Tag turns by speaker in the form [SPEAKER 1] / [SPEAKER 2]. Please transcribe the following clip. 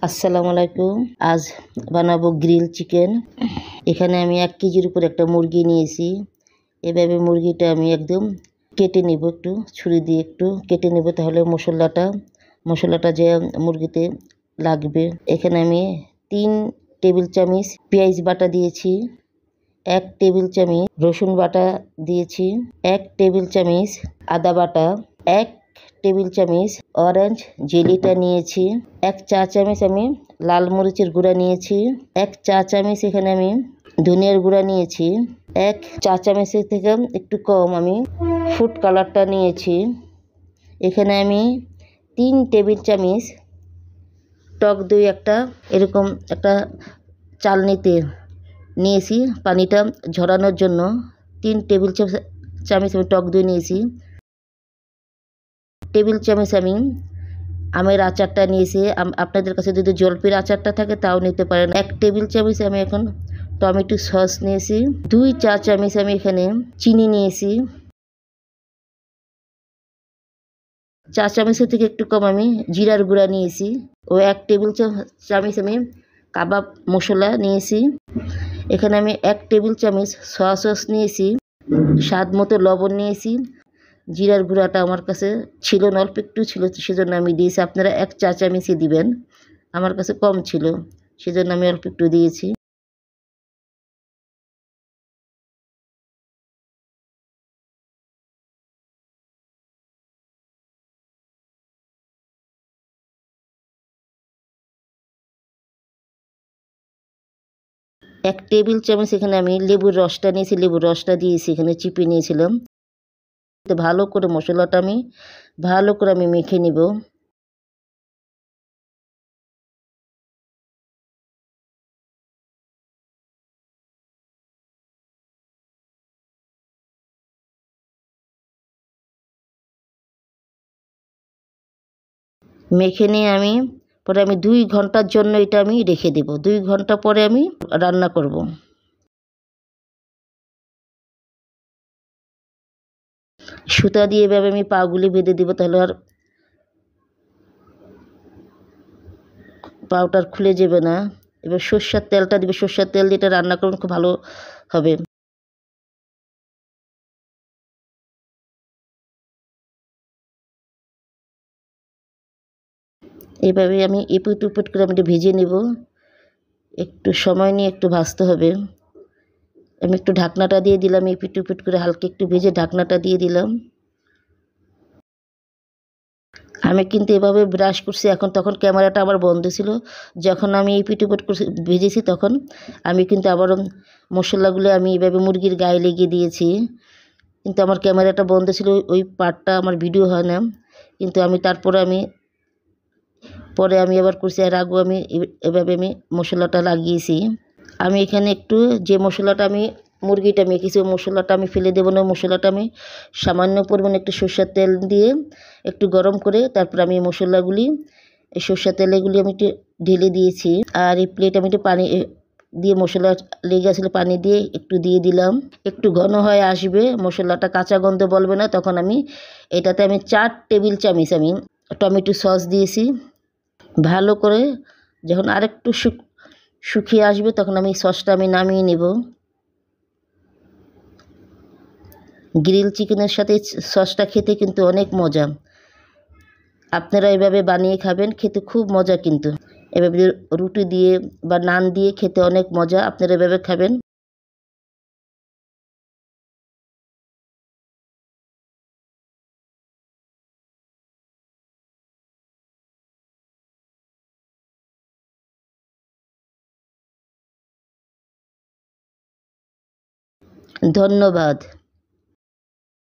[SPEAKER 1] আসসালামু আলাইকুম। আজ বানাবো গ্রিল চিকেন। এখানে আমি 1 কেজির উপর একটা মুরগি নিয়েছি। এভাবে মুরগিটা আমি একদম কেটে নেব, একটু ছুরি দিয়ে একটু কেটে নেব, তাহলে মশলাটা যে মুরগিতে লাগবে। এখানে আমি 3 টেবিল চামচ পেঁয়াজ বাটা দিয়েছি, 1 টেবিল চামচ রসুন বাটা দিয়েছি, 1 টেবিল চামচ আদা বাটা, 1 টেবিল চামচ অরেঞ্জ জেলিটা নিয়েছি, 1 চা চামচ আমি লাল মরিচের গুঁড়া নিয়েছি, 1 চা চামচ এখানে আমি ধনিয়ার গুঁড়া নিয়েছি, 1 চা চামচের থেকে একটু কম আমি ফুড কালারটা নিয়েছি। এখানে আমি 3 টেবিল চামচ টক দই এরকম একটা চালনিতে নিয়েছি পানিটা ঝরানোর জন্য। 3 টেবিল চামচ আমি টক দই নিয়েছি। টেবিল চামচ আমি আমের আচারটা নিয়েছি। আপনাদের কাছে যদি জলপির আচারটা থাকে তাও নিতে পারেন। 1 টেবিল চামচ আমি এখন টমেটো সস নিয়েছি। 2 চা চামচ আমি এখানে চিনি নিয়েছি। চা চামচের থেকে একটু কম আমি জিরার গুঁড়া নিয়েছি। ও 1 টেবিল চামচ আমি কাবাব মশলা নিয়েছি। এখানে আমি 1 টেবিল চামচ সয়া সস নিয়েছি, স্বাদ মতো লবণ নিয়েছি। জিরার গুঁড়াটা আমার কাছে ছিল না, অল্প একটু ছিল, সেজন্য আমি দিয়েছি। আপনারা 1 চা চামচই দিবেন, আমার কাছে কম ছিল সেজন্য আমি অল্প একটু দিয়েছি। এক টেবিল চামচ এখানে আমি লেবুর রসটা নিয়েছি, লেবুর রসটা দিয়েছি, এখানে চিপে নিয়েছিলাম। ভালো করে মশলাটা আমি মেখে নিব। মেখে নিয়ে পরে আমি 2 ঘন্টার জন্য এটা আমি রেখে দেব। 2 ঘন্টা পরে আমি রান্না করব। সুতা দিয়ে এভাবে আমি পাগুলি বেঁধে দিব, তাহলে আর পাউটার খুলে যাবে না। এবার সরষের তেলটা দিবে, সরষের তেল দিয়ে এটা রান্না করুন, খুব ভালো হবে। এভাবে আমি এপুট উপুট করে আমি এটা ভেজে নেব। একটু সময় নিয়ে একটু ভাজতে হবে। আমি একটু ঢাকনাটা দিয়ে দিলাম, এপিট উপিট করে হালকা একটু ভেজে ঢাকনাটা দিয়ে দিলাম। আমি কিন্তু এভাবে ব্রাশ করছি, তখন ক্যামেরাটা আমার বন্ধ ছিল। যখন আমি এপিট উপিট করে ভেজেছি তখন আমি কিন্তু আবারও মশলাগুলো আমি এভাবে মুরগির গায়ে লাগিয়ে দিয়েছি, কিন্তু আমার ক্যামেরাটা বন্ধ ছিল, ওই পার্টটা আমার ভিডিও হয় না। কিন্তু পরে আমি আবার করছি, আর আগেও আমি এভাবে আমি মশলাটা লাগিয়েছি। আমি এখানে একটু যে মশলাটা আমি মুরগিটা মেখেছি, ওই মশলাটা আমি ফেলে দেবো না। মশলাটা আমি সামান্য পরিমাণে একটু সরষের তেল দিয়ে একটু গরম করে তারপর আমি এই সরষের তেলগুলি আমি একটু ঢেলে দিয়েছি। আর এই প্লেট আমি একটু পানি দিয়ে, মশলা লেগে আসলে পানি দিয়ে একটু দিয়ে দিলাম। একটু ঘন হয়ে আসবে, মশলাটা কাঁচা গন্ধ বলবে না, তখন এটাতে আমি 4 টেবিল চামচ আমি টমেটো সস দিয়েছি। ভালো করে যখন আরেকটু শুকিয়ে আসবে তখন সসটা নামিয়ে নেব। গ্রিল চিকেনের সাথে সসটা খেতে কিন্তু অনেক মজা। আপনারা এভাবে বানিয়ে খাবেন, খেতে খুব মজা। কিন্তু এভাবে রুটি দিয়ে বা নান দিয়ে খেতে অনেক মজা। আপনারা এভাবে খাবেন। ধন্যবাদ।